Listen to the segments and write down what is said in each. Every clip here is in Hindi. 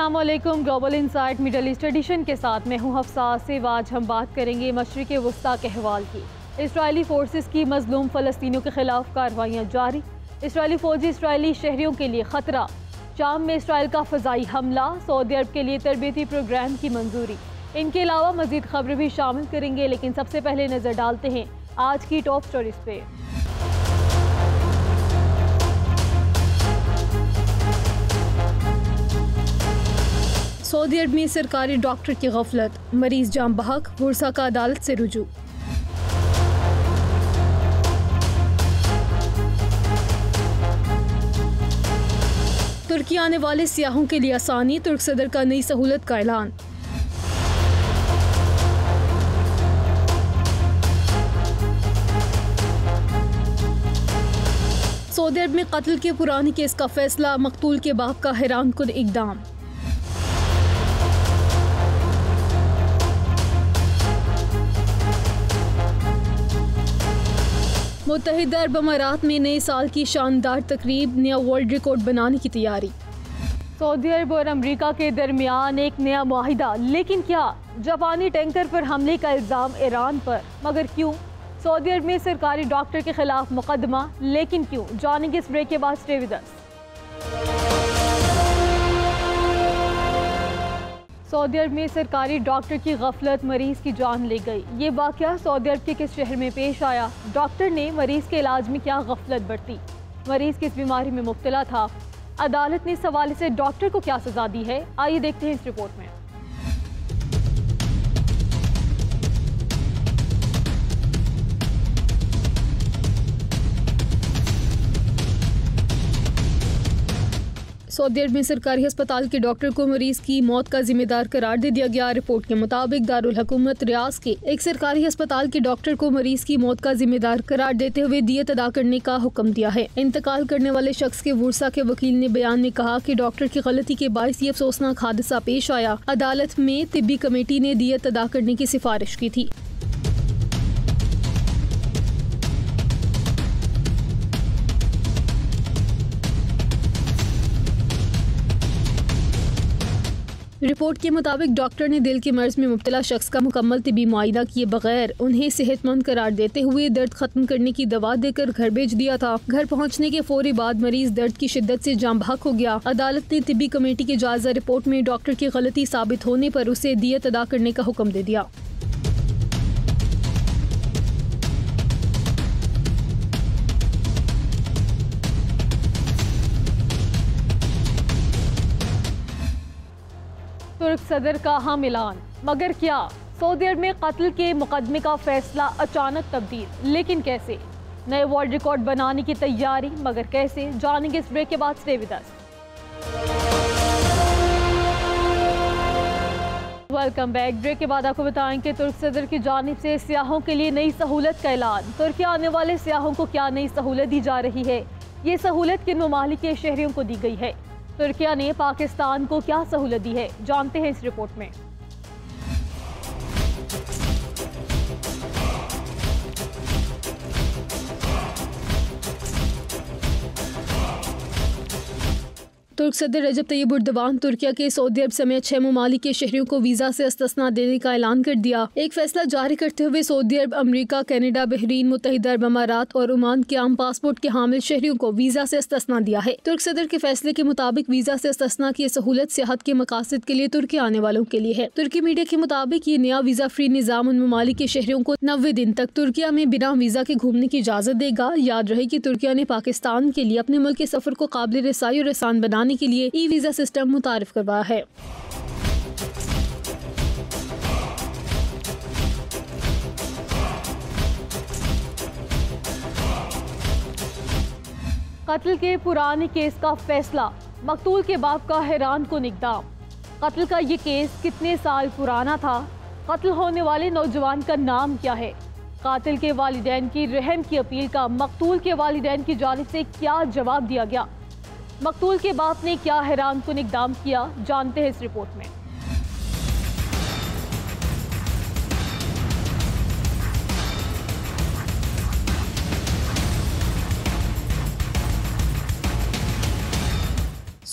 अस्सलाम वालेकुम। Global insight Middle East edition के साथ मैं हूं हफ्सा आसिफ। आज हम बात करेंगे मशरिक़ वस्ता के हवाल की। इसराइली फोर्सेस की मजलूम फ़लस्तीनियों के खिलाफ कार्रवाइयाँ जारी। इसराइली फौजी इसराइली शहरियों के लिए ख़तरा। शाम में इसराइल का फ़ज़ाई हमला। सऊदी अरब के लिए तरबियती प्रोग्राम की मंजूरी। इनके अलावा मज़ीद खबरें भी शामिल करेंगे, लेकिन सबसे पहले नज़र डालते हैं आज की टॉप स्टोरीज पे। सऊदी अरब में सरकारी डॉक्टर की गफलत, मरीज जाम बहक, बुरसा का अदालत से रुजू। तुर्की आने वाले सियाहों के लिए आसानी, तुर्क सदर का नई सहूलत का ऐलान। सऊदी अरब में कत्ल के पुराने केस का फैसला, मकतूल के बाप का हैरान कुन इकदाम। मुत्तहिदा अरब अमारात में नए साल की शानदार तकरीब, नया वर्ल्ड रिकॉर्ड बनाने की तैयारी। सऊदी अरब और अमेरिका के दरमियान एक नया मुआहिदा, लेकिन क्या? जापानी टैंकर पर हमले का इल्ज़ाम ईरान पर, मगर क्यों? सऊदी अरब में सरकारी डॉक्टर के खिलाफ मुकदमा, लेकिन क्यों? जानेंगे इस ब्रेक के बाद। Stay with us. सऊदी अरब में सरकारी डॉक्टर की गफलत, मरीज की जान ले गई। ये वाक़या सऊदी अरब के किस शहर में पेश आया? डॉक्टर ने मरीज के इलाज में क्या गफलत बरती? मरीज किस बीमारी में मुब्तला था? अदालत ने इस हवाले से डॉक्टर को क्या सजा दी है? आइए देखते हैं इस रिपोर्ट में। सऊदी अरब में सरकारी अस्पताल के डॉक्टर को मरीज की मौत का जिम्मेदार करार दे दिया गया। रिपोर्ट के मुताबिक दारुल हुकूमत रियाज के एक सरकारी अस्पताल के डॉक्टर को मरीज की मौत का जिम्मेदार करार देते हुए दियत अदा करने का हुक्म दिया है। इंतकाल करने वाले शख्स के बुरसा के वकील ने बयान में कहा कि डॉक्टर की गलती के बायस ये अफसोसनाक हादसा पेश आया। अदालत में तिब्बी कमेटी ने दियत अदा करने की सिफारिश की थी। रिपोर्ट के मुताबिक डॉक्टर ने दिल के मर्ज में मुब्तला शख्स का मुकम्मल तिबी मुआयना किए बगैर उन्हें सेहतमंद करार देते हुए दर्द खत्म करने की दवा देकर घर भेज दिया था। घर पहुंचने के फौरी बाद मरीज दर्द की शिद्दत से जाम बहक हो गया। अदालत ने तिबी कमेटी की जायजा रिपोर्ट में डॉक्टर की गलती साबित होने पर उसे दियत अदा करने का हुक्म दे दिया। तुर्क सदर का हम ऐलान, मगर क्या? सऊदी अरब में कत्ल के मुकदमे का फैसला अचानक तब्दील, लेकिन कैसे? नए वर्ल्ड रिकॉर्ड बनाने की तैयारी, मगर कैसे? जानेंगे इस ब्रेक के बाद। Stay with us. Welcome back. Break के बाद आपको बताएं कि तुर्क सदर की जानिब से सियाहों के लिए नई सहूलत का ऐलान। तुर्की आने वाले सियाहों को क्या नई सहूलत दी जा रही है? ये सहूलत किन ममालिक के शहरियों को दी गई है? तुर्किया ने पाकिस्तान को क्या सहूलत दी है? जानते हैं इस रिपोर्ट में। तुर्क सदर रजब तैयब एर्दोगान तुर्किया के सऊदी अरब समेत 6 ममालिक के शहरियों को वीज़ा से इस्तिस्ना देने का ऐलान कर दिया। एक फैसला जारी करते हुए सऊदी अरब, अमेरिका, कनाडा, बहरीन, मुत्तहिदा अरब अमारात और ओमान के आम पासपोर्ट के हामिल शहरियों को वीज़ा से इस्तिस्ना दिया है। तुर्क सदर के फैसले के मुताबिक वीज़ा से इस्तिस्ना की सहूलत सेहत के मकासद के लिए तुर्की आने वालों के लिए है। तुर्की मीडिया के मुताबिक ये नया वीज़ा फ्री निज़ाम उन ममालिक के शहरियों को 90 दिन तक तुर्किया में बिना वीज़ा के घूमने की इजाज़त देगा। याद रहे कि तुर्किया ने पाकिस्तान के लिए अपने मुल्क के सफर को काबिल रसाई और आसान बनाने के लिए ई वीज़ा सिस्टम मुतारिफ करवाया है। कत्ल के पुराने केस का फैसला, मकतूल के बाप का हैरान कुन इक़दाम। कत्ल का ये केस कितने साल पुराना था? कत्ल होने वाले नौजवान का नाम क्या है? कातिल के वालिदैन की रहम की अपील का मकतूल के वालिदैन की जानिब से क्या जवाब दिया गया? मकतूल के बाप ने क्या हैरान कुन इक़दाम किया? जानते हैं इस रिपोर्ट में।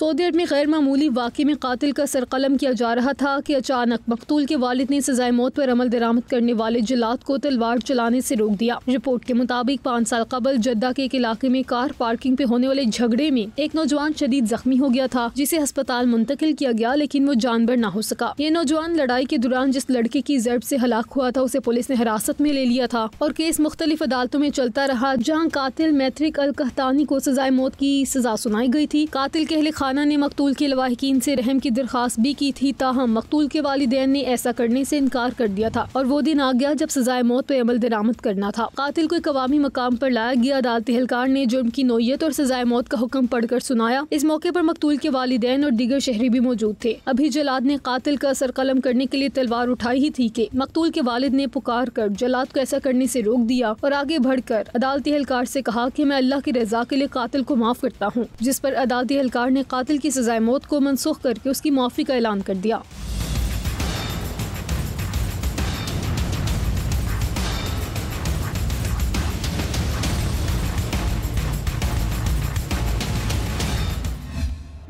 सऊदी अरब में गैर मामूली वाक़े में कातिल का सरकलम किया जा रहा था कि अचानक मकतूल के वालिद ने सजाए मौत पर अमल दरामद करने वाले जल्लाद को तलवार चलाने से रोक दिया। रिपोर्ट के मुताबिक 5 साल कबल जद्दा के एक इलाके में कार पार्किंग पे होने वाले झगड़े में एक नौजवान शदीद जख्मी हो गया था, जिसे अस्पताल मुंतकिल किया गया, लेकिन वो जानबर न हो सका। ये नौजवान लड़ाई के दौरान जिस लड़के की ज़रब से हलाक हुआ था उसे पुलिस ने हिरासत में ले लिया था और केस मुख्तलिफ अदालतों में चलता रहा, जहाँ कातिल मैथरिक अल कहतानी को सजाए मौत की सजा सुनाई गई थी। कातिल के अहले खाना ने मकतूल के लवाहिकीन से रहम की दरखास्त भी की थी, ताहम मकतूल के वालिदैन ने ऐसा करने से इनकार कर दिया था और वो दिन आ गया जब सजाए मौत पे अमल दरामद करना था। कातिल को एक अवामी मकाम पर लाया गया। अदालती एहलकार ने जुर्म की नोयत और सजाए मौत का हुक्म पढ़कर सुनाया। इस मौके पर मकतूल के वालिदैन और दीगर शहरी भी मौजूद थे। अभी जलाद ने कातिल का सरकलम करने के लिए तलवार उठाई ही थी कि मकतूल के वालिद ने पुकार कर जलाद को ऐसा करने से रोक दिया और आगे बढ़कर अदालती एहलकार से कहा कि मैं अल्लाह की रजा के लिए कातिल को माफ करता हूँ, जिस पर अदालती एहलकार ने कातिल की सजाए मौत को मनसूख करके उसकी माफी का ऐलान कर दिया।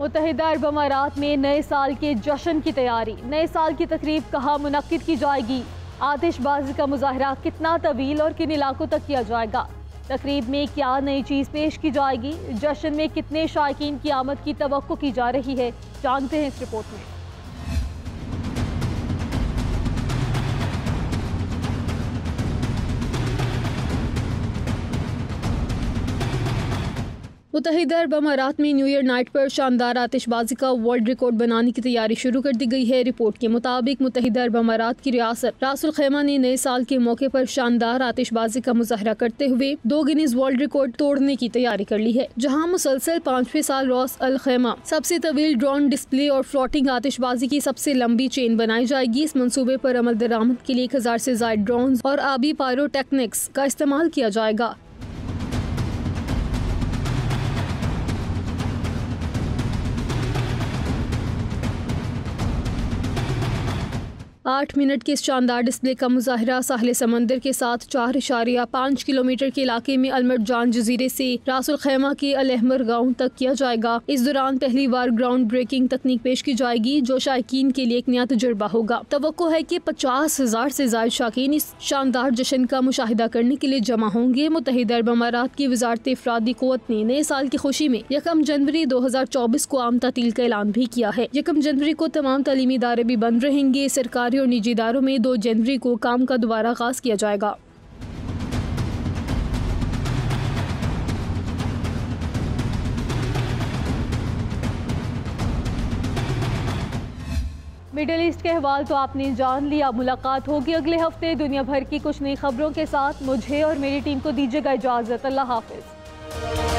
मुत्तहिदा अरब अमारात में नए साल के जश्न की तैयारी। नए साल की तकरीब कहाँ मुनक्किद की जाएगी? आतिशबाजी का मुजाहरा कितना तवील और किन इलाकों तक किया जाएगा? तकरीब में क्या नई चीज़ पेश की जाएगी? जश्न में कितने शायकीन की आमद की तवक्को की जा रही है, जानते हैं इस रिपोर्ट में। मुत्तहिदा अरब अमारात में न्यू ईयर नाइट पर शानदार आतिशबाजी का वर्ल्ड रिकॉर्ड बनाने की तैयारी शुरू कर दी गई है। रिपोर्ट के मुताबिक मुत्तहिदा अरब अमारात की रियासत रास अल खैमा ने नए साल के मौके पर शानदार आतिशबाजी का मुजाहरा करते हुए 2 गिनीज वर्ल्ड रिकॉर्ड तोड़ने की तैयारी कर ली है, जहां मुसलसल 5वें साल रास अल खैमा सबसे तवील ड्रोन डिस्प्ले और फ्लोटिंग आतिशबाजी की सबसे लंबी चेन बनाई जाएगी। इस मंसूबे पर अमल दरामद के लिए 1000 से ज्यादा ड्रोन और आबी पायरोटेक्निक्स का इस्तेमाल किया जाएगा। 8 मिनट के इस शानदार डिस्प्ले का मुजाहरा साहिल समंदर के साथ 4.5 किलोमीटर के इलाके में अलमरजान जजीरे से रास अल खैमा के अल अहमर गांव तक किया जाएगा। इस दौरान पहली बार ग्राउंड ब्रेकिंग तकनीक पेश की जाएगी, जो शायकीन के लिए एक नया तजुर्बा होगा। तवक्को है कि 50,000 से ज्यादा शायकीन इस शानदार जश्न का मुशाहिदा करने के लिए जमा होंगे। मुत्तहिदा अरब अमारात की वजारत इफरादी क़ुव्वत ने नए साल की खुशी में 1 जनवरी 2024 को आम तातील का ऐलान भी किया है। 1 जनवरी को तमाम तालीमी इदारे भी बंद रहेंगे। सरकारी और निजी इदारों में 2 जनवरी को काम का दोबारा आगाज किया जाएगा। मिडिल ईस्ट के अहवाल तो आपने जान लिया। मुलाकात होगी अगले हफ्ते दुनिया भर की कुछ नई खबरों के साथ। मुझे और मेरी टीम को दीजिएगा इजाजत। अल्लाह हाफिज।